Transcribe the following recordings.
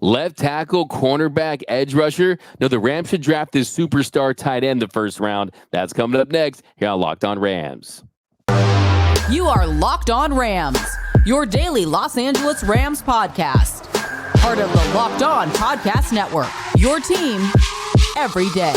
Left tackle, cornerback, edge rusher. No, the Rams should draft this superstar tight end the first round. That's coming up next here on Locked On Rams. You are Locked On Rams, your daily Los Angeles Rams podcast. Part of the Locked On Podcast Network, your team every day.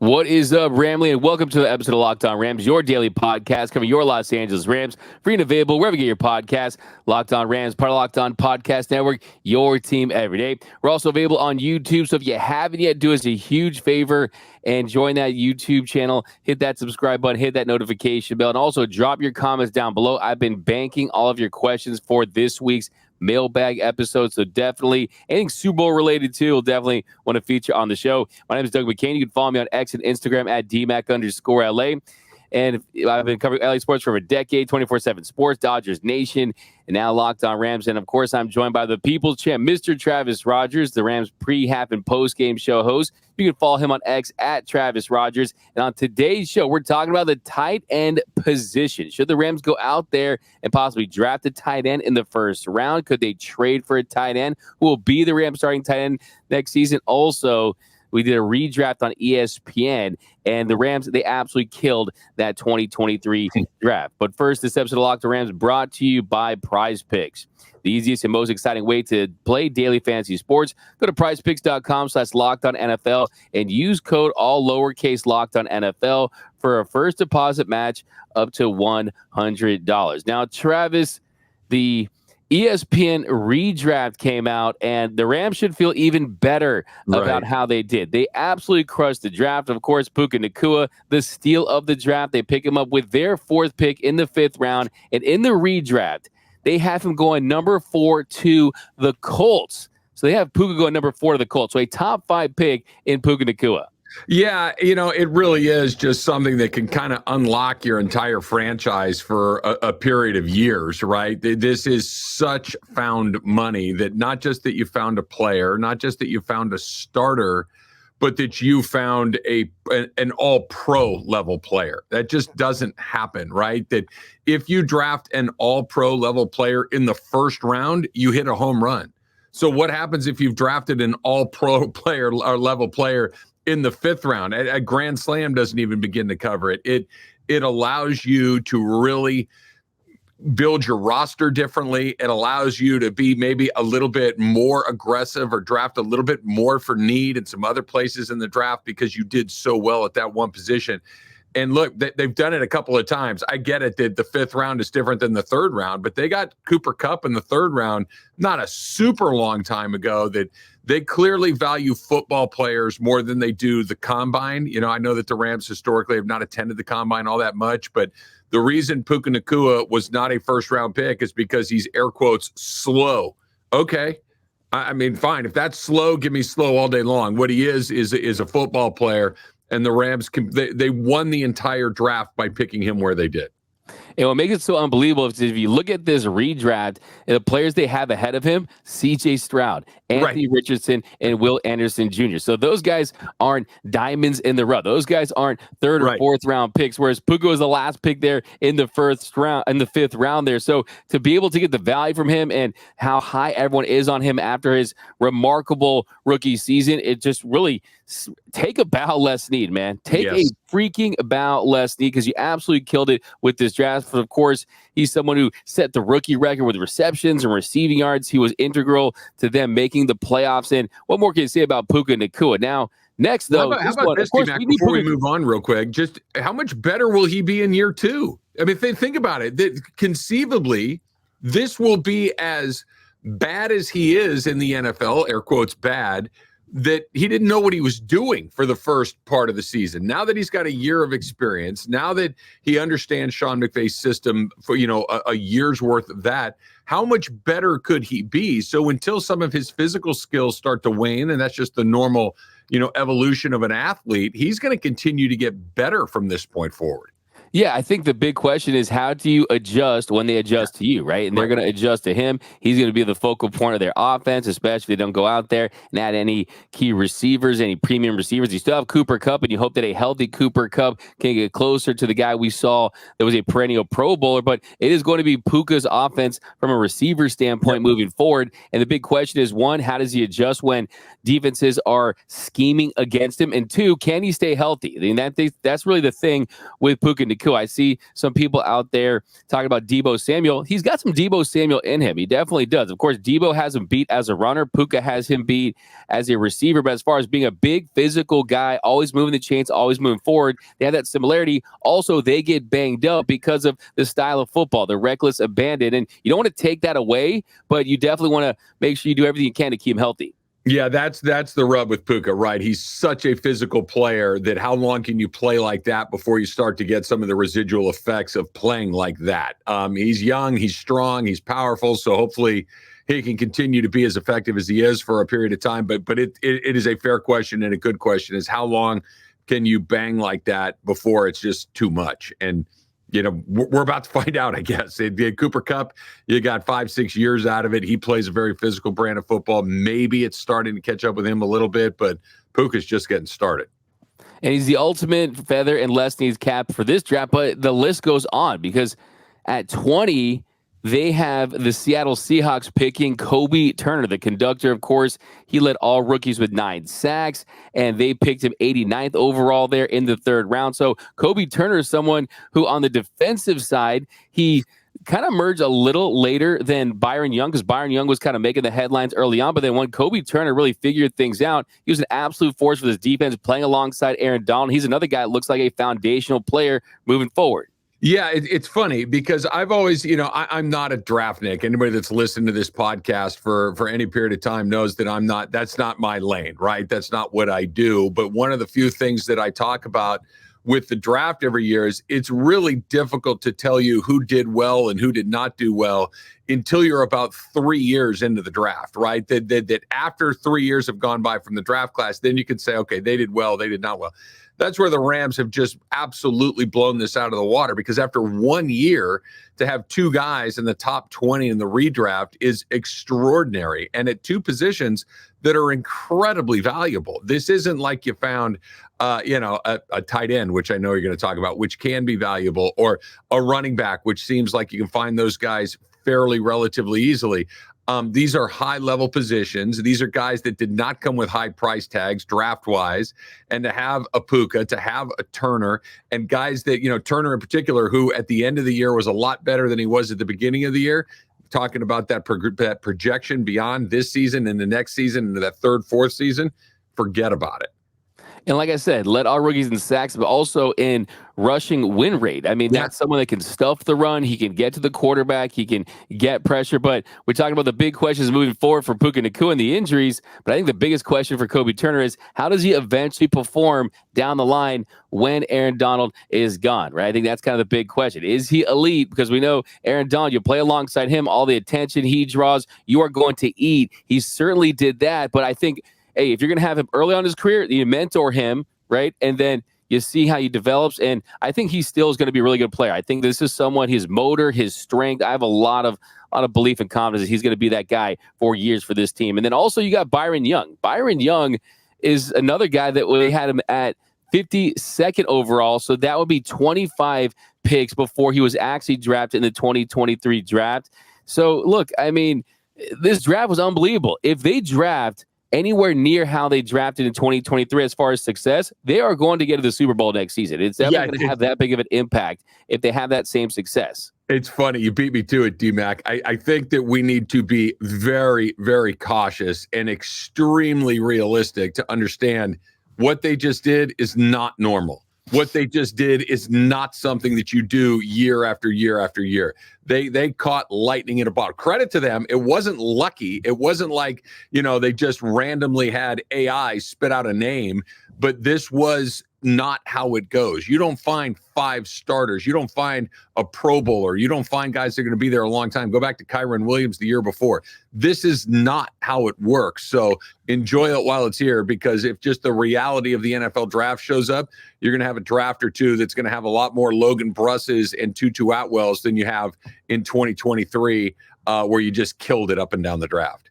What is up, Ramley, and welcome to the episode of Locked On Rams, your daily podcast covering your Los Angeles Rams, free and available wherever you get your podcasts. Locked On Rams, part of Locked On Podcast Network, your team every day. We're also available on YouTube, so if you haven't yet, do us a huge favor and join that YouTube channel. Hit that subscribe button, hit that notification bell, and also drop your comments down below. I've been banking all of your questions for this week's mailbag episode, so definitely anything Super Bowl related too, we'll definitely want to feature on the show. My name is Doug McCain. You can follow me on X and Instagram at DMAC_LA. And I've been covering LA sports for a decade, 24/7 sports, Dodgers Nation, and now Locked On Rams. And of course, I'm joined by the People's Champ, Mr. Travis Rogers, the Rams pre-half and post-game show host. You can follow him on X at Travis Rogers. And on today's show, we're talking about the tight end position. Should the Rams go out there and possibly draft a tight end in the first round? Could they trade for a tight end? Who will be the Rams starting tight end next season? Also, we did a redraft on ESPN, and the Rams, they absolutely killed that 2023 draft. But first, this episode of Locked On Rams brought to you by PrizePicks, the easiest and most exciting way to play daily fantasy sports. Go to PrizePicks.com/LockedOnNFL and use code all lowercase LockedOnNFL for a first deposit match up to $100. Now, Travis, the ESPN redraft came out, and the Rams should feel even better about how they did. They absolutely crushed the draft. Of course, Puka Nacua, the steal of the draft. They pick him up with their fourth pick in the fifth round. And in the redraft, they have him going number 4 to the Colts. So they have Puka going number 4 to the Colts. So a top 5 pick in Puka Nacua. Yeah, it really is just something that can kind of unlock your entire franchise for a period of years, right? This is such found money that not just that you found a player, not just that you found a starter, but that you found an all-pro level player. That just doesn't happen, right? That if you draft an all-pro level player in the first round, you hit a home run. So what happens if you've drafted an all-pro player or level player in the fifth round? A grand slam doesn't even begin to cover it. It allows you to really build your roster differently. It allows you to be maybe a little bit more aggressive or draft a little bit more for need in some other places in the draft because you did so well at that one position. And look, they've done it a couple of times. I get it that the fifth round is different than the third round, but they got Cooper Kupp in the third round not a super long time ago. That they clearly value football players more than they do the combine. I know that the Rams historically have not attended the combine all that much, but the reason Puka Nacua was not a first-round pick is because he's, air quotes, slow. Okay. I mean, fine. If that's slow, give me slow all day long. What he is a football player. And the Rams, they won the entire draft by picking him where they did. And what makes it so unbelievable is if you look at this redraft, the players they have ahead of him, C.J. Stroud, Anthony Richardson, and Will Anderson Jr. So those guys aren't diamonds in the rough. Those guys aren't third or fourth round picks, whereas Puka was the last pick there in the first round, in the fifth round there. So to be able to get the value from him and how high everyone is on him after his remarkable rookie season, it just really take a bow less need, man. Take a freaking bow less need because you absolutely killed it with this draft. But of course, he's someone who set the rookie record with receptions and receiving yards. He was integral to them making the playoffs. And what more can you say about Puka Nacua? Now, next, though, how about this, T-Mac, before we move on real quick, just how much better will he be in year 2? I mean, think about it. That conceivably, this will be as bad as he is in the NFL, air quotes bad, that he didn't know what he was doing for the first part of the season. Now that he's got a year of experience, now that he understands Sean McVay's system for, a year's worth of that, how much better could he be? So until some of his physical skills start to wane, and that's just the normal, evolution of an athlete, he's going to continue to get better from this point forward. Yeah, I think the big question is how do you adjust when they adjust to you, right? And they're Right. going to adjust to him. He's going to be the focal point of their offense, especially if they don't go out there and add any key receivers, any premium receivers. You still have Cooper Kupp, and you hope that a healthy Cooper Kupp can get closer to the guy we saw that was a perennial Pro Bowler. But it is going to be Puka's offense from a receiver standpoint moving forward. And the big question is, one, how does he adjust when defenses are scheming against him? And two, can he stay healthy? I mean, that's really the thing with Puka Nacua. I see some people out there talking about Deebo Samuel. He's got some Deebo Samuel in him. He definitely does. Of course, Deebo has him beat as a runner. Puka has him beat as a receiver. But as far as being a big physical guy, always moving the chains, always moving forward, they have that similarity. Also, they get banged up because of the style of football, the reckless abandon. And you don't want to take that away, but you definitely want to make sure you do everything you can to keep him healthy. Yeah, that's the rub with Puka, right? He's such a physical player that how long can you play like that before you start to get some of the residual effects of playing like that? He's young, he's strong, he's powerful, so hopefully he can continue to be as effective as he is for a period of time. But it is a fair question and a good question is how long can you bang like that before it's just too much? And we're about to find out, I guess. Cooper Kupp, you got 5-6 years out of it. He plays a very physical brand of football. Maybe it's starting to catch up with him a little bit, but Puka's just getting started. And he's the ultimate feather and less needs cap for this draft, but the list goes on because at 20, they have the Seattle Seahawks picking Kobe Turner, the conductor, of course. He led all rookies with 9 sacks, and they picked him 89th overall there in the 3rd round. So Kobe Turner is someone who on the defensive side, he kind of emerged a little later than Byron Young because Byron Young was kind of making the headlines early on. But then when Kobe Turner really figured things out, he was an absolute force with his defense, playing alongside Aaron Donald. He's another guy that looks like a foundational player moving forward. Yeah, it's funny because I've always, I'm not a draftnik. Anybody that's listened to this podcast for any period of time knows that that's not my lane, right? That's not what I do. But one of the few things that I talk about with the draft every year is it's really difficult to tell you who did well and who did not do well until you're about 3 years into the draft, right? That after 3 years have gone by from the draft class, then you can say, okay, they did well, they did not well. That's where the Rams have just absolutely blown this out of the water because after 1 year to have 2 guys in the top 20 in the redraft is extraordinary. And at 2 positions that are incredibly valuable. This isn't like you found, a tight end, which I know you're going to talk about, which can be valuable, or a running back, which seems like you can find those guys fairly relatively easily. These are high-level positions. These are guys that did not come with high price tags draft-wise. And to have a Puka, to have a Turner, and guys that, Turner in particular, who at the end of the year was a lot better than he was at the beginning of the year, talking about that projection beyond this season and the next season into that 3rd, 4th season, forget about it. And like I said, led all rookies in sacks, but also in rushing win rate. I mean, that's someone that can stuff the run. He can get to the quarterback. He can get pressure. But we're talking about the big questions moving forward for Puka Nacua and the injuries. But I think the biggest question for Kobe Turner is how does he eventually perform down the line when Aaron Donald is gone, right? I think that's kind of the big question. Is he elite? Because we know Aaron Donald, you play alongside him, all the attention he draws, you are going to eat. He certainly did that. But I think, hey, if you're going to have him early on in his career, you mentor him, right? And then you see how he develops. And I think he still is going to be a really good player. I think this is someone, his motor, his strength. I have a lot of belief and confidence that he's going to be that guy for years for this team. And then also you got Byron Young. Byron Young is another guy that we had him at 52nd overall. So that would be 25 picks before he was actually drafted in the 2023 draft. So look, I mean, this draft was unbelievable. If they draft anywhere near how they drafted in 2023 as far as success, they are going to get to the Super Bowl next season. It's definitely going to have that big of an impact if they have that same success. It's funny. You beat me to it, D-Mac. I think that we need to be very, very cautious and extremely realistic to understand what they just did is not normal. What they just did is not something that you do year after year after year. They caught lightning in a bottle. Credit to them. It wasn't lucky. It wasn't like, they just randomly had AI spit out a name. But this was not how it goes. You don't find 5 starters. You don't find a Pro Bowler. You don't find guys that are going to be there a long time. Go back to Kyron Williams the year before. This is not how it works. So enjoy it while it's here, because if just the reality of the NFL draft shows up, you're going to have a draft or two that's going to have a lot more Logan Brusses and Tutu Atwells than you have in 2023, where you just killed it up and down the draft.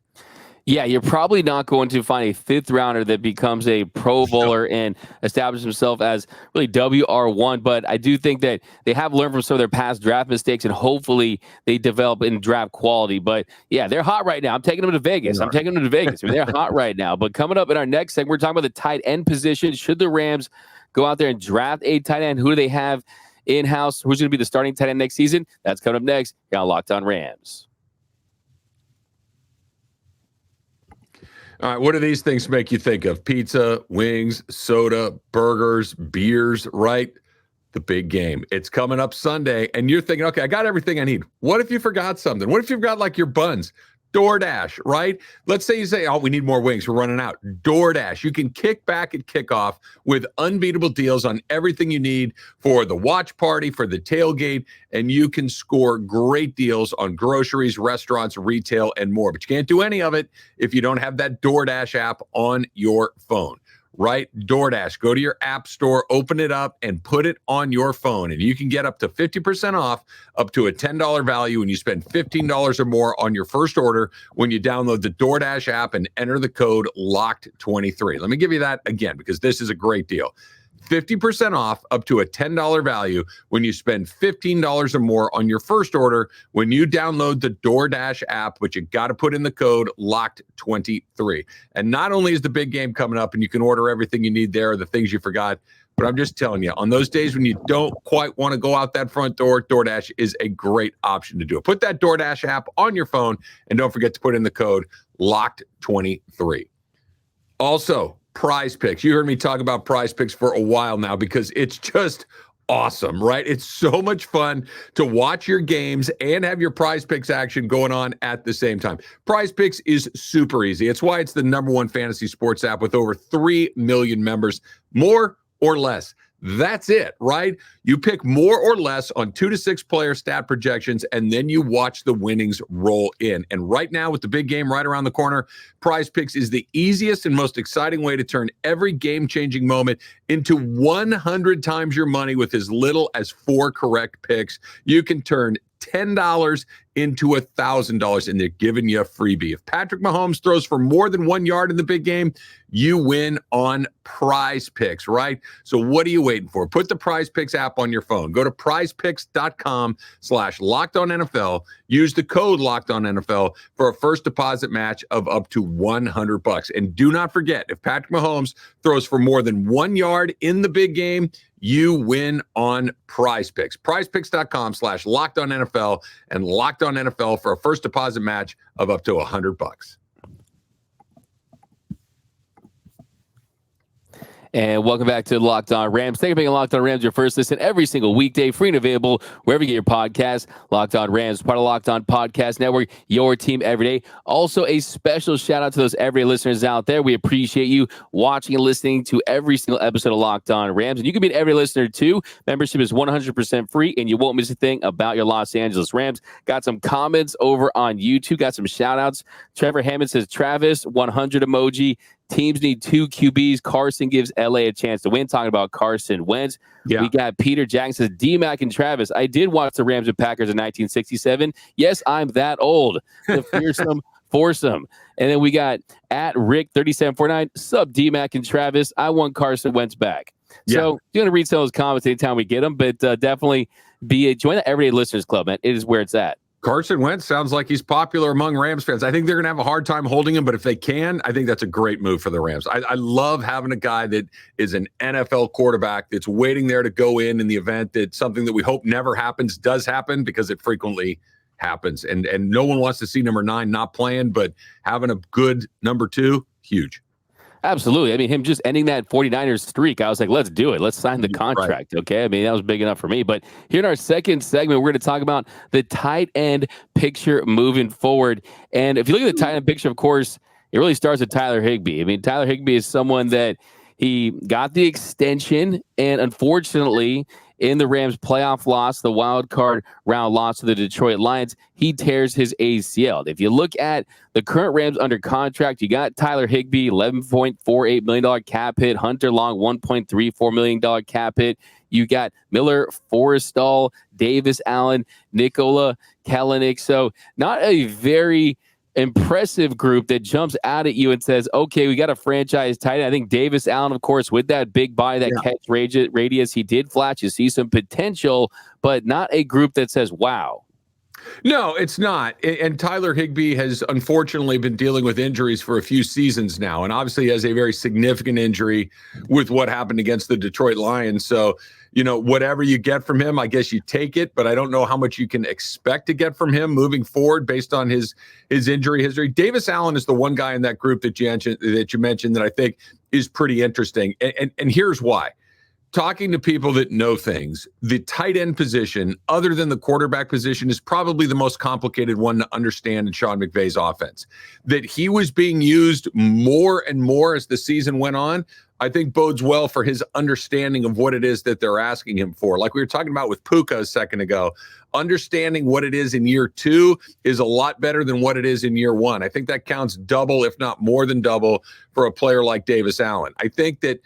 Yeah, you're probably not going to find a 5th rounder that becomes a Pro Bowler and establishes himself as really WR1. But I do think that they have learned from some of their past draft mistakes, and hopefully they develop in draft quality. But yeah, they're hot right now. I'm taking them to Vegas. I mean, they're hot right now. But coming up in our next segment, we're talking about the tight end position. Should the Rams go out there and draft a tight end? Who do they have in-house? Who's going to be the starting tight end next season? That's coming up next here on Locked On Rams. All right, what do these things make you think of? Pizza, wings, soda, burgers, beers, right? The big game. It's coming up Sunday, and you're thinking, okay, I got everything I need. What if you forgot something? What if you forgot like your buns? DoorDash, right? Let's say you say, oh, we need more wings. We're running out. DoorDash. You can kick back at kickoff with unbeatable deals on everything you need for the watch party, for the tailgate, and you can score great deals on groceries, restaurants, retail, and more. But you can't do any of it if you don't have that DoorDash app on your phone. Right? DoorDash. Go to your app store, open it up, and put it on your phone. And you can get up to 50% off, up to a $10 value when you spend $15 or more on your first order when you download the DoorDash app and enter the code LOCKED23. Let me give you that again, because this is a great deal. 50% off, up to a $10 value when you spend $15 or more on your first order when you download the DoorDash app, but you got to put in the code LOCKED23. And not only is the big game coming up and you can order everything you need there, the things you forgot, but I'm just telling you, on those days when you don't quite want to go out that front door, DoorDash is a great option to do it. Put that DoorDash app on your phone, and don't forget to put in the code LOCKED23. Also, PrizePicks. You heard me talk about PrizePicks for a while now because it's just awesome, right? It's so much fun to watch your games and have your PrizePicks action going on at the same time. PrizePicks is super easy. It's why it's the #1 fantasy sports app with over 3 million members, more or less. That's it, right? You pick more or less on 2 to 6 player stat projections, and then you watch the winnings roll in. And right now, with the big game right around the corner, PrizePicks is the easiest and most exciting way to turn every game-changing moment into 100 times your money with as little as 4 correct picks. You can turn $10 into $1,000, and they're giving you a freebie. If Patrick Mahomes throws for more than 1 yard in the big game, you win on PrizePicks, right? So what are you waiting for? Put the PrizePicks app on your phone. Go to prizepicks.com/LockedOnNFL. Use the code LockedOnNFL for a first deposit match of up to $100. And do not forget, if Patrick Mahomes throws for more than 1 yard in the big game, you win on PrizePicks. PrizePicks.com/LockedOnNFL and LockedOnNFL for a first deposit match of up to $100. And welcome back to Locked On Rams. Thank you for making Locked On Rams your first listen every single weekday, free and available wherever you get your podcasts. Locked On Rams, part of Locked On Podcast Network, your team every day. Also, a special shout out to those everyday listeners out there. We appreciate you watching and listening to every single episode of Locked On Rams. And you can be an everyday listener too. Membership is 100% free, and you won't miss a thing about your Los Angeles Rams. Got some comments over on YouTube. Got some shout outs. Trevor Hammond says, Travis, 100 emoji. Teams need 2 QBs. Carson gives LA a chance to win. Talking about Carson Wentz. Yeah. We got Peter Jackson says, D-Mac and Travis, I did watch the Rams and Packers in 1967. Yes, I'm that old. The fearsome foursome. And then we got at Rick3749, sub D-Mac and Travis. I want Carson Wentz back. Yeah. So you're going to read some of those comments anytime we get them, but definitely join the Everyday Listeners Club, man. It is where it's at. Carson Wentz sounds like he's popular among Rams fans. I think they're going to have a hard time holding him, but if they can, I think that's a great move for the Rams. I love having a guy that is an NFL quarterback that's waiting there to go in the event that something that we hope never happens does happen, because it frequently happens. And no one wants to see number 9 not playing, but having a good number 2, huge. Absolutely. I mean, him just ending that 49ers streak, I was like, let's do it. Let's sign the contract, right. Okay? I mean, that was big enough for me. But here in our second segment, we're going to talk about the tight end picture moving forward. And if you look at the tight end picture, of course, it really starts with Tyler Higbee. I mean, Tyler Higbee is someone that He got the extension, and unfortunately, in the Rams' playoff loss, the wild card round loss to the Detroit Lions, he tears his ACL. If you look at the current Rams under contract, you got Tyler Higbee, $11.48 million cap hit, Hunter Long, $1.34 million cap hit. You got Miller, Forrestal, Davis Allen, Nikola Kalanick. So not a very impressive group that jumps out at you and says, okay, we got a franchise tight end. I think Davis Allen, of course, with that big body, that catch radius, he did flash. You see some potential, but not a group that says, wow. No, it's not. And Tyler Higbee has unfortunately been dealing with injuries for a few seasons now, and obviously has a very significant injury with what happened against the Detroit Lions. So, whatever you get from him, I guess you take it, but I don't know how much you can expect to get from him moving forward based on his injury history. Davis Allen is the one guy in that group that you mentioned that I think is pretty interesting. And here's why. Talking to people that know things, the tight end position, other than the quarterback position, is probably the most complicated one to understand in Sean McVay's offense. That he was being used more and more as the season went on, I think bodes well for his understanding of what it is that they're asking him for. Like we were talking about with Puka a second ago, understanding what it is in year 2 is a lot better than what it is in year 1. I think that counts double, if not more than double, for a player like Davis Allen. I think that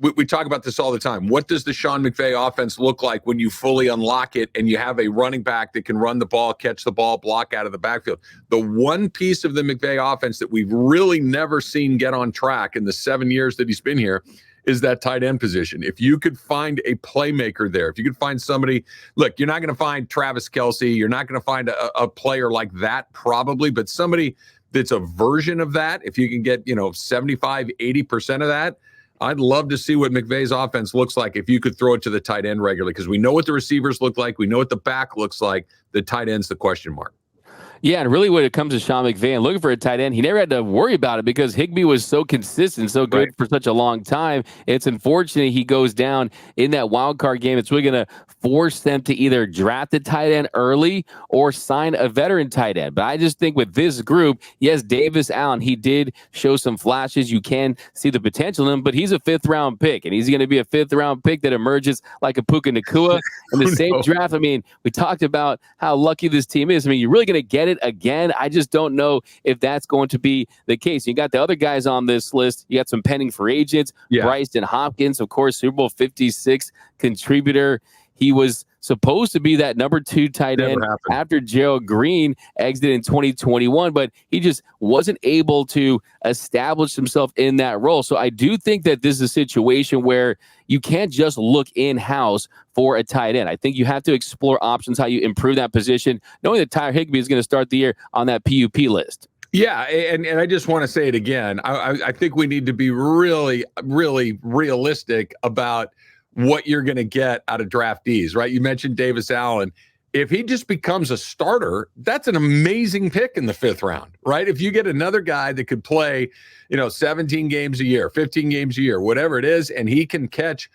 we talk about this all the time. What does the Sean McVay offense look like when you fully unlock it and you have a running back that can run the ball, catch the ball, block out of the backfield? The one piece of the McVay offense that we've really never seen get on track in the 7 years that he's been here is that tight end position. If you could find a playmaker there, if you could find somebody, look, you're not going to find Travis Kelce, you're not going to find a player like that probably, but somebody that's a version of that, if you can get, 75, 80% of that, I'd love to see what McVay's offense looks like if you could throw it to the tight end regularly, because we know what the receivers look like. We know what the back looks like. The tight end's the question mark. Yeah, and really when it comes to Sean McVay and looking for a tight end, he never had to worry about it because Higbee was so consistent, so good for such a long time. It's unfortunate he goes down in that wild card game. It's really going to force them to either draft a tight end early or sign a veteran tight end. But I just think with this group, yes, Davis Allen, he did show some flashes. You can see the potential in him, but he's a 5th-round pick, and he's going to be a 5th-round pick that emerges like a Puka Nacua in the same draft. I mean, we talked about how lucky this team is. I mean, you're really going to get it again. I just don't know if that's going to be the case. You got the other guys on this list. You got some pending free agents. Bryson Hopkins, of course, Super Bowl 56 contributor. He was supposed to be that number 2 tight end after Gerald Green exited in 2021, but he just wasn't able to establish himself in that role. So I do think that this is a situation where you can't just look in-house for a tight end. I think you have to explore options, how you improve that position, knowing that Tyler Higbee is going to start the year on that PUP list. Yeah, and I just want to say it again. I think we need to be really, really realistic about what you're going to get out of draftees, right? You mentioned Davis Allen. If he just becomes a starter, that's an amazing pick in the 5th round, right? If you get another guy that could play, 17 games a year, 15 games a year, whatever it is, and he can catch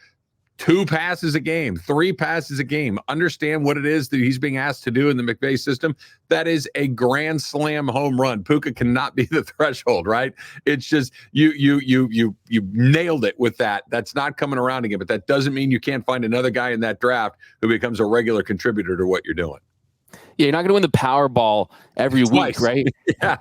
2 passes a game, 3 passes a game, understand what it is that he's being asked to do in the McVay system, that is a grand slam home run. Puka cannot be the threshold, right? It's just you nailed it with that. That's not coming around again, but that doesn't mean you can't find another guy in that draft who becomes a regular contributor to what you're doing. Yeah, you're not going to win the Powerball every Twice. week, right? Yeah.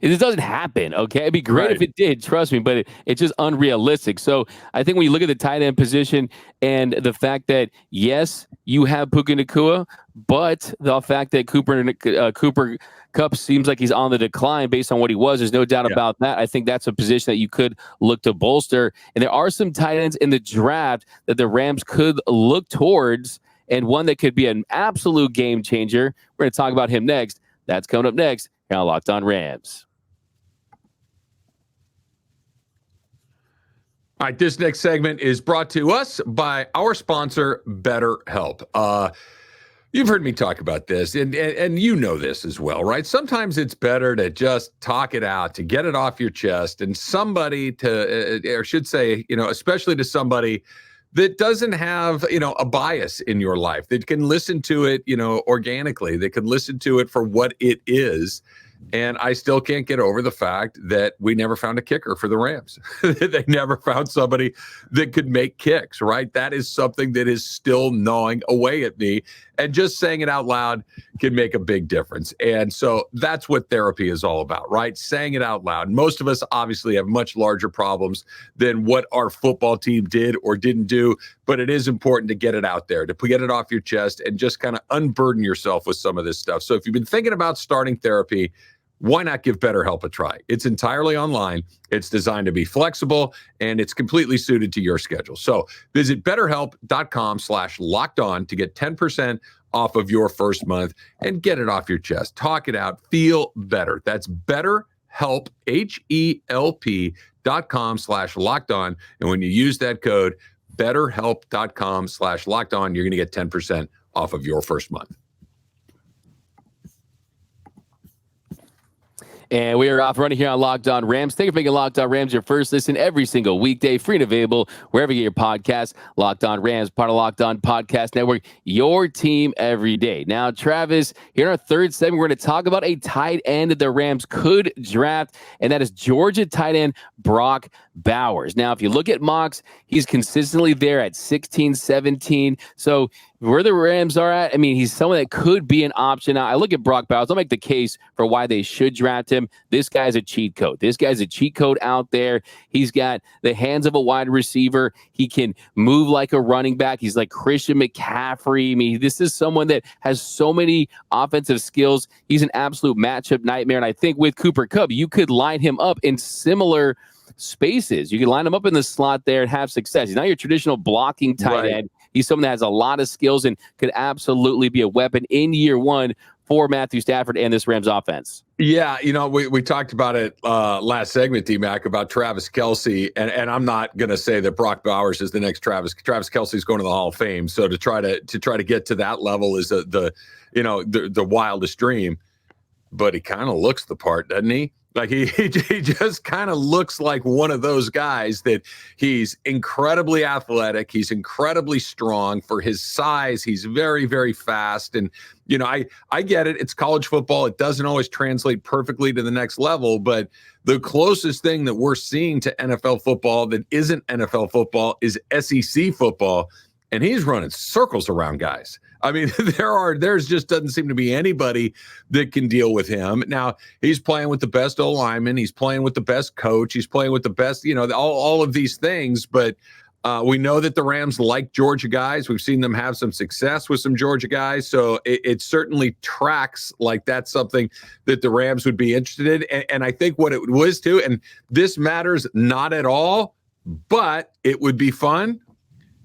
It doesn't happen, okay? It'd be great if it did, trust me, but it's just unrealistic. So I think when you look at the tight end position and the fact that, yes, you have Puka Nacua, but the fact that Cooper Kupp seems like he's on the decline based on what he was, there's no doubt about that. I think that's a position that you could look to bolster. And there are some tight ends in the draft that the Rams could look towards, and one that could be an absolute game changer. We're going to talk about him next. That's coming up next here on Locked On Rams. All right, this next segment is brought to us by our sponsor, BetterHelp. You've heard me talk about this, and you know this as well, right? Sometimes it's better to just talk it out, to get it off your chest, and somebody or should say, especially to somebody that doesn't have, a bias in your life, that can listen to it, organically, that can listen to it for what it is. And I still can't get over the fact that we never found a kicker for the Rams. They never found somebody that could make kicks, right? That is something that is still gnawing away at me. And just saying it out loud can make a big difference. And so that's what therapy is all about, right? Saying it out loud. Most of us obviously have much larger problems than what our football team did or didn't do, but it is important to get it out there, to get it off your chest and just kind of unburden yourself with some of this stuff. So if you've been thinking about starting therapy, why not give BetterHelp a try? It's entirely online. It's designed to be flexible, and it's completely suited to your schedule. So visit BetterHelp.com/lockedon to get 10% off of your first month and get it off your chest. Talk it out. Feel better. That's BetterHelp, HELP.com/lockedon. And when you use that code, BetterHelp.com/lockedon, you're going to get 10% off of your first month. And we are off running here on Locked On Rams. Thank you for making Locked On Rams your first listen every single weekday, free and available wherever you get your podcasts. Locked On Rams, part of Locked On Podcast Network, your team every day. Now, Travis, here in our third segment, we're going to talk about a tight end that the Rams could draft, and that is Georgia tight end Brock Bowers. Now, if you look at mocks, he's consistently there at 16, 17. So where the Rams are at, I mean, he's someone that could be an option. Now, I look at Brock Bowers. I'll make the case for why they should draft him. This guy's a cheat code. This guy's a cheat code out there. He's got the hands of a wide receiver. He can move like a running back. He's like Christian McCaffrey. I mean, this is someone that has so many offensive skills. He's an absolute matchup nightmare. And I think with Cooper Kupp, you could line him up in similar spaces. You can line him up in the slot there and have success. He's not your traditional blocking tight end. He's someone that has a lot of skills and could absolutely be a weapon in year one for Matthew Stafford and this Rams offense. Yeah, you know, we talked about it last segment, D-Mac, about Travis Kelce, and I'm not going to say that Brock Bowers is the next Travis. Travis Kelce is going to the Hall of Fame, so to try to get to that level is the wildest dream. But he kind of looks the part, doesn't he? Like he just kind of looks like one of those guys that he's incredibly athletic. He's incredibly strong for his size. He's very, very fast. And, you know, I get it. It's college football. It doesn't always translate perfectly to the next level. But the closest thing that we're seeing to NFL football that isn't NFL football is SEC football. And he's running circles around guys. I mean, there's just doesn't seem to be anybody that can deal with him. Now, he's playing with the best O-lineman. He's playing with the best coach. He's playing with the best, you know, all of these things. But we know that the Rams like Georgia guys. We've seen them have some success with some Georgia guys. So it certainly tracks like that's something that the Rams would be interested in. And I think what it was too, and this matters not at all, but it would be fun.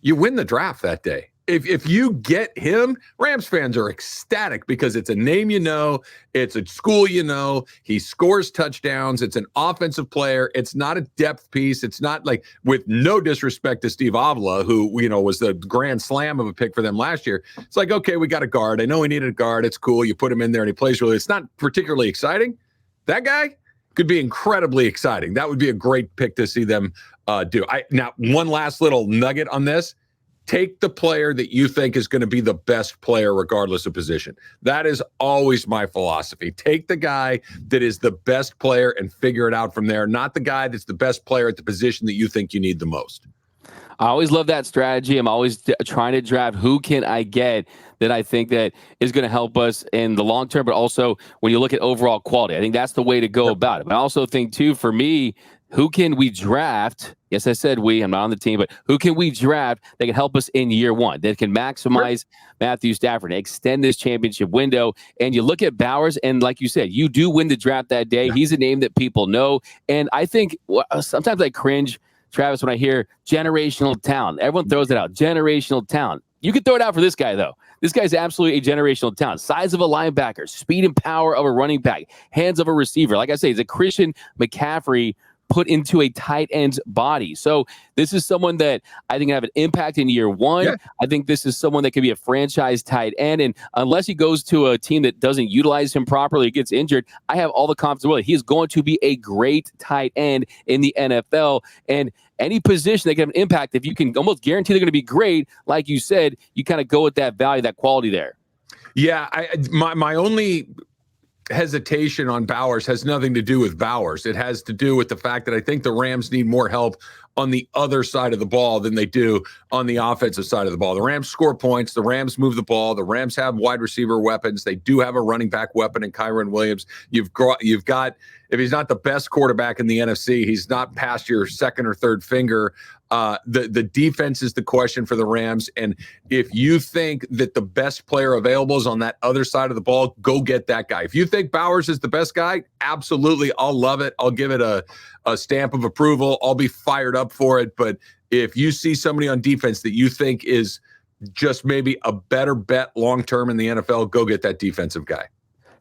You win the draft that day. If you get him, Rams fans are ecstatic because it's a name you know, it's a school you know, he scores touchdowns, it's an offensive player, it's not a depth piece, it's not like, with no disrespect to Steve Avila, who, you know, was the grand slam of a pick for them last year. It's like, okay, we got a guard. I know we needed a guard. It's cool. You put him in there and he plays really. It's not particularly exciting. That guy could be incredibly exciting. That would be a great pick to see them do. Now, one last little nugget on this. Take the player that you think is going to be the best player regardless of position. That is always my philosophy. Take the guy that is the best player and figure it out from there, not the guy that's the best player at the position that you think you need the most. I always love that strategy. I'm always trying to draft who can I get that I think that is going to help us in the long term, but also when you look at overall quality. I think that's the way to go about it. But I also think, too, for me, who can we draft? Yes, I said we. I'm not on the team, but who can we draft that can help us in year one, that can maximize Matthew Stafford, extend this championship window? And you look at Bowers, and like you said, you do win the draft that day. Yeah. He's a name that people know. And I think sometimes I cringe, Travis, when I hear generational talent. Everyone throws it out, generational talent. You could throw it out for this guy, though. This guy's absolutely a generational talent. Size of a linebacker, speed and power of a running back, hands of a receiver. Like I say, he's a Christian McCaffrey put into a tight end's body. So this is someone that I think can have an impact in year one. Yeah. I think this is someone that could be a franchise tight end. And unless he goes to a team that doesn't utilize him properly, gets injured, I have all the confidence that he is going to be a great tight end in the NFL. And any position that can have an impact, if you can almost guarantee they're going to be great, like you said, you kind of go with that value, that quality there. Yeah, my only hesitation on Bowers has nothing to do with Bowers. It has to do with the fact that I think the Rams need more help on the other side of the ball than they do on the offensive side of the ball. The Rams score points. The Rams move the ball. The Rams have wide receiver weapons. They do have a running back weapon in Kyron Williams. You've got, if he's not the best quarterback in the NFC, he's not past your second or third finger. The defense is the question for the Rams. And if you think that the best player available is on that other side of the ball, go get that guy. If you think Bowers is the best guy, absolutely. I'll love it. I'll give it a stamp of approval. I'll be fired up for it. But if you see somebody on defense that you think is just maybe a better bet long-term in the NFL, go get that defensive guy.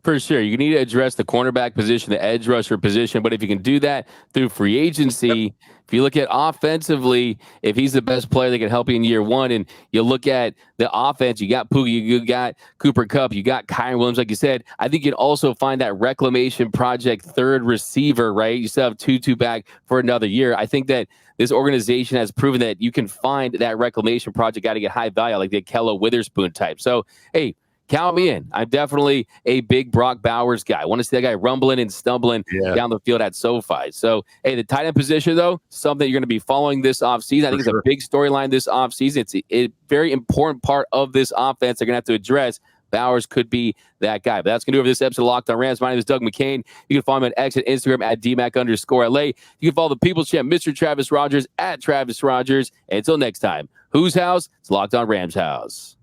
For sure. You need to address the cornerback position, the edge rusher position. But if you can do that through free agency, if you look at offensively, if he's the best player that can help you in year one, and you look at the offense, you got Poogie, you got Cooper Kupp, you got Kyron Williams, like you said, I think you can also find that reclamation project third receiver, right? You still have Tutu back for another year. I think that this organization has proven that you can find that reclamation project guy to get high value, like the Kello Witherspoon type. So, hey, count me in. I'm definitely a big Brock Bowers guy. I want to see that guy rumbling and stumbling down the field at SoFi. So, hey, the tight end position, though, something you're going to be following this offseason. I think it's a big storyline this offseason. It's a very important part of this offense they're going to have to address. Bowers could be that guy. But that's going to do it for this episode of Locked on Rams. My name is Doug McCain. You can follow me on X and Instagram at DMAC_LA. You can follow the People's Champ, Mr. Travis Rogers, at Travis Rogers. And until next time, whose house? It's Locked on Rams house.